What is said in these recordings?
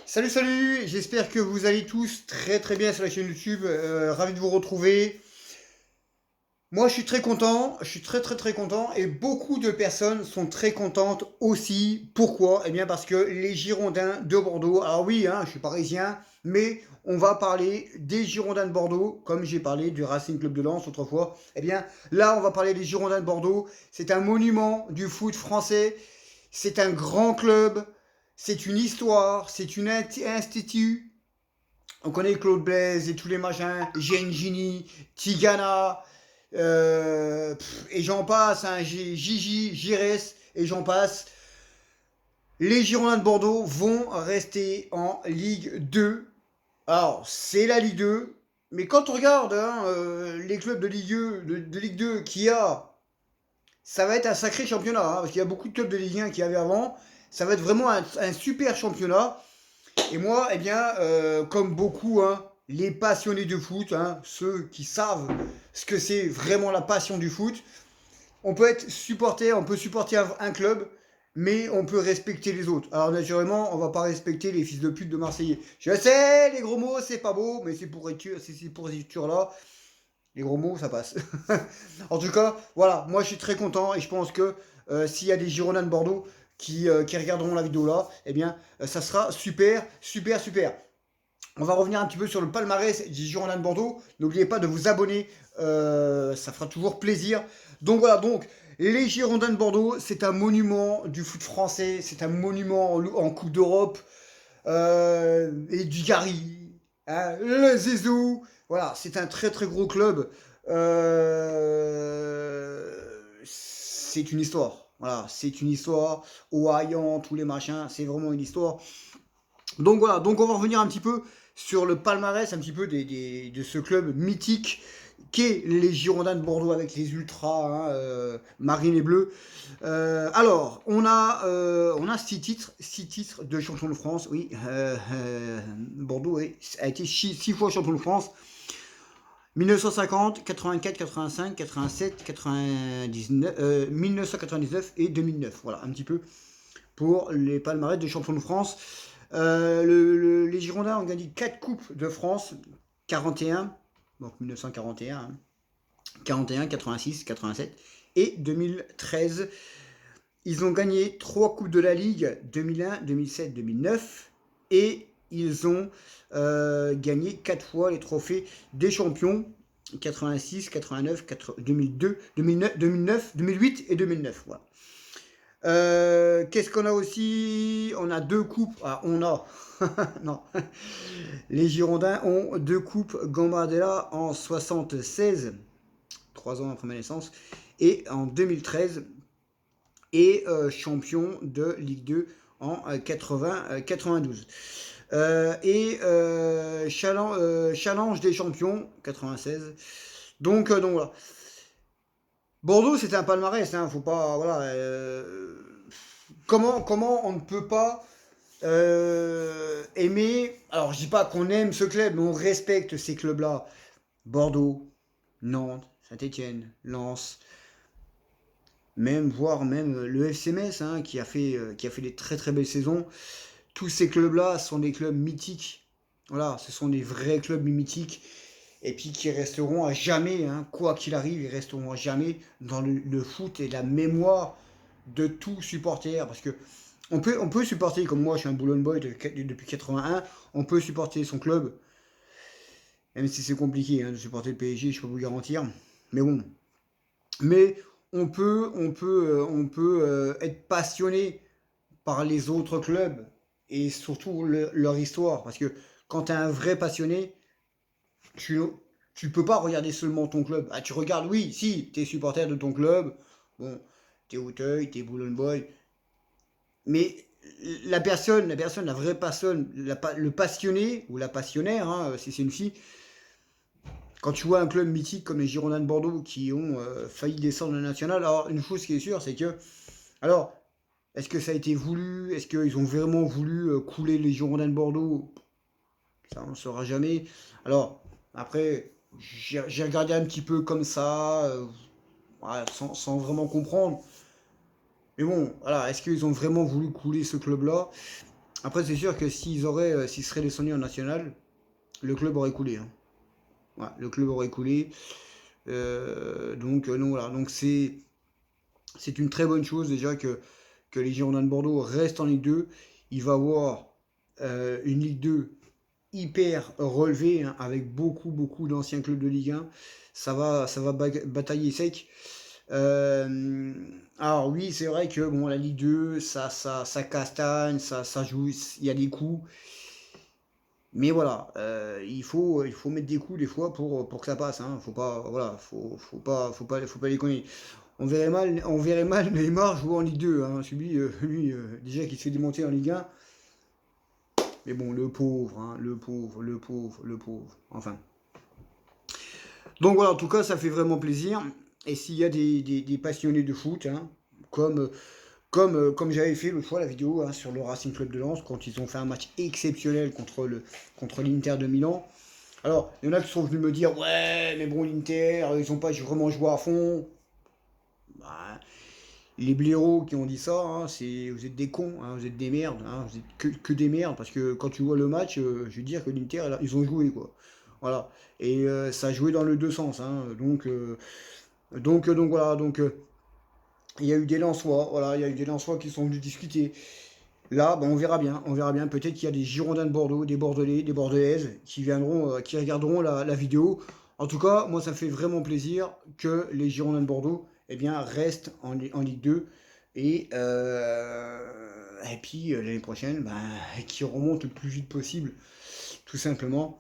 Salut, salut, j'espère que vous allez tous très très bien sur la chaîne YouTube, ravi de vous retrouver. Moi je suis très content, je suis très content et beaucoup de personnes sont très contentes aussi. Pourquoi? Eh bien parce que les Girondins de Bordeaux, alors oui, hein, je suis parisien, mais on va parler des Girondins de Bordeaux, comme j'ai parlé du Racing Club de Lens autrefois. Eh bien là on va parler des Girondins de Bordeaux, c'est un monument du foot français, c'est un grand club, c'est une histoire, c'est une institut. On connaît Claude Blaise et tous les machins, Gengini, Tigana, et j'en passe, hein, Gigi, Gires, et j'en passe. Les Girondins de Bordeaux vont rester en Ligue 2. Alors, c'est la Ligue 2, mais quand on regarde hein, les clubs de Ligue 2, de Ligue 2 qu'il y a, ça va être un sacré championnat, hein, parce qu'il y a beaucoup de clubs de Ligue 1 qui avaient avant. Ça va être vraiment un super championnat. Et moi, eh bien, comme beaucoup, hein, les passionnés de foot, hein, ceux qui savent ce que c'est vraiment la passion du foot, on peut être supporter, on peut supporter un club, mais on peut respecter les autres. Alors naturellement, on va pas respecter les fils de pute de Marseillais. Je sais, les gros mots, c'est pas beau, mais c'est pour écriture là. Les gros mots, ça passe. En tout cas, voilà, moi je suis très content et je pense que s'il y a des Girondins de Bordeaux qui regarderont la vidéo là, eh bien, ça sera super. On va revenir un petit peu sur le palmarès des Girondins de Bordeaux. N'oubliez pas de vous abonner, ça fera toujours plaisir. Donc voilà, donc les Girondins de Bordeaux, c'est un monument du foot français, c'est un monument en Coupe d'Europe, et du Gary, hein, le Zizou. Voilà, c'est un très gros club. C'est une histoire. Voilà, c'est une histoire. Haillan, tous les machins, c'est vraiment une histoire. Donc voilà, donc on va revenir un petit peu sur le palmarès, un petit peu de ce club mythique qu'est les Girondins de Bordeaux avec les Ultras, hein, marine et bleu. Alors, on a six titres de champion de France, oui. Bordeaux oui, a été six fois champion de France. 1950, 84, 85, 87, 99, 1999 et 2009. Voilà, un petit peu pour les palmarès des champions de France. Les Girondins ont gagné 4 Coupes de France, 41, donc 1941, hein, 41, 86, 87 et 2013. Ils ont gagné 3 Coupes de la Ligue, 2001, 2007, 2009 et ils ont gagné 4 fois les trophées des champions, 86, 89, 2002, 2009, 2008 et 2009. Voilà. Qu'est-ce qu'on a aussi? On a 2 coupes. Ah, on a. Non. Les Girondins ont 2 coupes Gambardella en 76, 3 ans après ma naissance, et en 2013, et champion de Ligue 2 en 92. Challenge des champions 96. Donc voilà. Bordeaux, c'est un palmarès, hein, faut pas, voilà. Comment on ne peut pas aimer. Alors, je dis pas qu'on aime ce club, mais on respecte ces clubs-là. Bordeaux, Nantes, Saint-Étienne, Lens, voire même le FC Metz, hein, qui a fait des très belles saisons. Tous ces clubs-là sont des clubs mythiques. Voilà, ce sont des vrais clubs mythiques. Et puis qui resteront à jamais, hein, quoi qu'il arrive, ils resteront à jamais dans le foot et la mémoire de tout supporter. Parce que on peut supporter, comme moi, je suis un Boulogne Boy depuis 81, on peut supporter son club, même si c'est compliqué hein, de supporter le PSG, je peux vous garantir. Mais bon, mais on peut être passionné par les autres clubs et surtout leur histoire. Parce que quand tu es un vrai passionné, tu, tu peux pas regarder seulement ton club. Ah, tu regardes, oui, si, tu es supporter de ton club, bon, t'es Auteuil, t'es Boulogne Boy, mais la vraie personne, le passionné ou la passionnaire, hein, si c'est une fille, quand tu vois un club mythique comme les Girondins de Bordeaux qui ont failli descendre en national, alors une chose qui est sûre, c'est que, alors, est-ce que ça a été voulu? Est-ce qu'ils ont vraiment voulu couler les Girondins de Bordeaux? Ça, on ne saura jamais. Alors, après, j'ai regardé un petit peu comme ça, ouais, sans vraiment comprendre. Mais bon, voilà, est-ce qu'ils ont vraiment voulu couler ce club-là? Après, c'est sûr que s'ils seraient descendus en national, le club aurait coulé. Hein. Ouais, le club aurait coulé. Donc, non, voilà. Donc, c'est une très bonne chose déjà que les Girondins de Bordeaux restent en Ligue 2. Il va y avoir une Ligue 2 hyper relevée, hein, avec beaucoup d'anciens clubs de Ligue 1. Ça va batailler sec. Alors oui, c'est vrai que bon, la Ligue 2, ça castagne, ça joue, il y a des coups. Mais voilà, il faut mettre des coups des fois pour que ça passe. Hein. Faut pas, voilà, faut pas déconner. On verrait mal Neymar jouer en Ligue 2. Hein. Lui, déjà qui se fait démonter en Ligue 1. Mais bon, le pauvre, hein, le pauvre. Enfin. Donc voilà, en tout cas, ça fait vraiment plaisir. Et s'il y a des passionnés de foot, hein, comme j'avais fait l'autre fois la vidéo, hein, sur le Racing Club de Lens, quand ils ont fait un match exceptionnel contre l'Inter de Milan. Alors, il y en a qui sont venus me dire, ouais, mais bon, l'Inter, ils n'ont pas vraiment joué à fond. Bah, les blaireaux qui ont dit ça, hein, vous êtes des cons, hein, vous êtes des merdes, hein, vous êtes que des merdes, parce que quand tu vois le match, je veux dire que l'Inter, ils ont joué, quoi. Voilà. Et ça a joué dans le deux sens, hein, donc voilà, il y a eu des Lensois, voilà, il y a eu des Lensois qui sont venus discuter. Là, on verra bien, Peut-être qu'il y a des Girondins de Bordeaux, des Bordelais, des Bordelaises qui viendront, qui regarderont la vidéo. En tout cas, moi, ça me fait vraiment plaisir que les Girondins de Bordeaux, eh bien, restent en Ligue 2 et puis l'année prochaine, qui remontent le plus vite possible, tout simplement.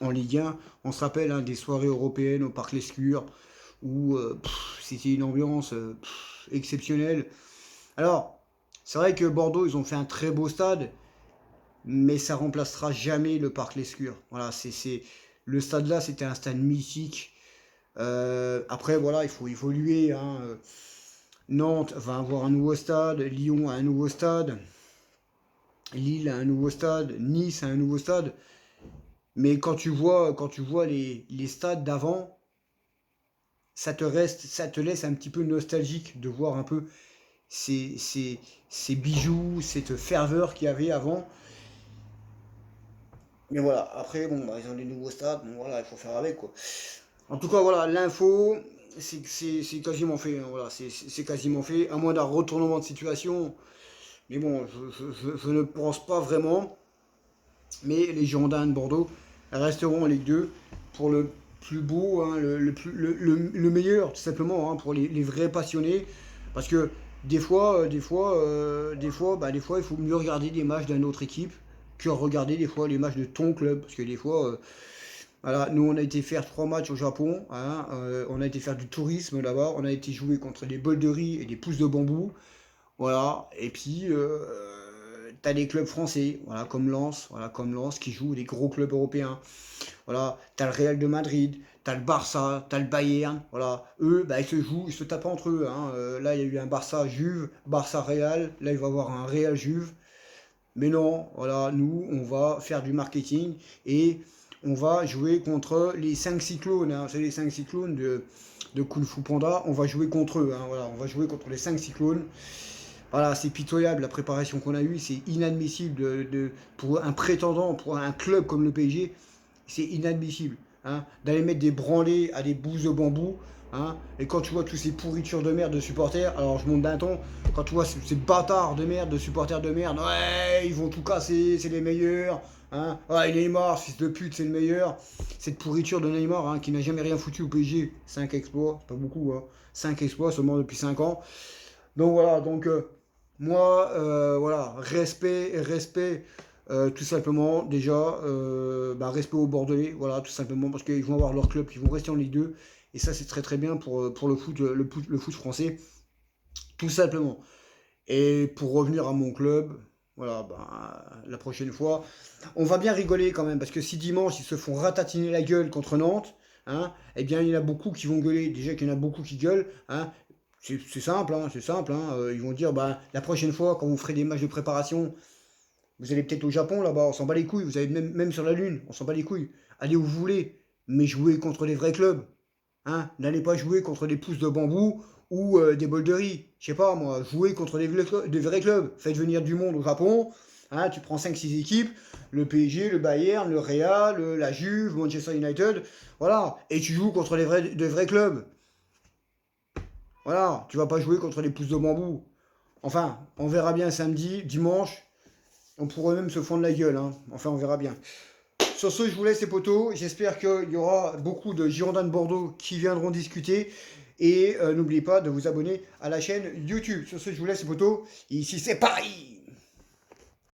En Ligue 1, on se rappelle, hein, des soirées européennes au Parc Lescure où c'était une ambiance exceptionnelle. Alors, c'est vrai que Bordeaux, ils ont fait un très beau stade, mais ça remplacera jamais le Parc Lescure. Voilà, le stade là, c'était un stade mythique. Après, voilà, il faut évoluer. Hein. Nantes va avoir un nouveau stade, Lyon a un nouveau stade, Lille a un nouveau stade, Nice a un nouveau stade. Mais quand tu vois les stades d'avant, ça te laisse un petit peu nostalgique de voir un peu ces bijoux, cette ferveur qu'il y avait avant. Mais voilà, après, bon, ils ont des nouveaux stades, donc voilà, il faut faire avec, quoi. En tout cas, voilà, l'info, c'est quasiment fait, hein, voilà, c'est quasiment fait, à moins d'un retournement de situation. Mais bon, je ne pense pas vraiment. Mais les Girondins de Bordeaux resteront en Ligue 2 pour le plus beau, hein, le meilleur, tout simplement, hein, pour les vrais passionnés. Parce que des fois, il faut mieux regarder des matchs d'une autre équipe que regarder des fois les matchs de ton club. Parce que des fois, voilà, nous on a été faire 3 matchs au Japon, hein, on a été faire du tourisme là-bas, on a été jouer contre des bols de riz et des pousses de bambou. Voilà, et puis t'as des clubs français, voilà, comme Lens qui jouent des gros clubs européens. Voilà, t'as le Real de Madrid, t'as le Barça, t'as le Bayern. Voilà, eux, ils se tapent entre eux. Hein. Là, il y a eu un Barça Juve, Barça Real. Là, il va y avoir un Real Juve. Mais non, voilà, nous, on va faire du marketing et on va jouer contre les 5 cyclones. Hein. C'est les 5 cyclones de Kung Fu Panda. On va jouer contre eux. Hein. Voilà, on va jouer contre les 5 cyclones. Voilà, c'est pitoyable la préparation qu'on a eue, c'est inadmissible pour un prétendant, pour un club comme le PSG, c'est inadmissible. Hein, d'aller mettre des branlés à des bouses de bambou. Hein, et quand tu vois tous ces pourritures de merde de supporters, alors je monte d'un ton, quand tu vois ces bâtards de merde, de supporters de merde, ouais, ils vont tout casser, c'est les meilleurs. Hein, ouais, Neymar, fils de pute, c'est le meilleur. Cette pourriture de Neymar, hein, qui n'a jamais rien foutu au PSG, 5 exploits, c'est pas beaucoup, hein, 5 exploits seulement depuis 5 ans. Donc voilà, moi, voilà, respect, tout simplement, déjà, respect aux Bordelais, voilà, tout simplement, parce qu'ils vont avoir leur club, ils vont rester en Ligue 2, et ça, c'est très très bien pour le foot, le foot français, tout simplement. Et pour revenir à mon club, voilà, la prochaine fois, on va bien rigoler quand même, parce que si dimanche, ils se font ratatiner la gueule contre Nantes, hein, eh bien, il y en a beaucoup qui vont gueuler, déjà qu'il y en a beaucoup qui gueulent, hein, c'est simple, hein, c'est simple. Hein, ils vont dire, la prochaine fois, quand vous ferez des matchs de préparation, vous allez peut-être au Japon, là-bas, on s'en bat les couilles. Vous allez même sur la Lune, on s'en bat les couilles. Allez où vous voulez, mais jouez contre des vrais clubs. Hein, n'allez pas jouer contre des pousses de bambou ou des bols de riz. Je sais pas, moi, jouez contre des vrais clubs. Faites venir du monde au Japon. Hein, tu prends 5-6 équipes, le PSG, le Bayern, le Real, la Juve, Manchester United, voilà. Et tu joues contre de vrais clubs. Voilà, tu vas pas jouer contre les pousses de bambou. Enfin, on verra bien samedi, dimanche. On pourrait même se fendre la gueule. Hein. Enfin, on verra bien. Sur ce, je vous laisse les potos. J'espère qu'il y aura beaucoup de Girondins de Bordeaux qui viendront discuter. Et n'oubliez pas de vous abonner à la chaîne YouTube. Sur ce, je vous laisse les potos. Ici, c'est Paris!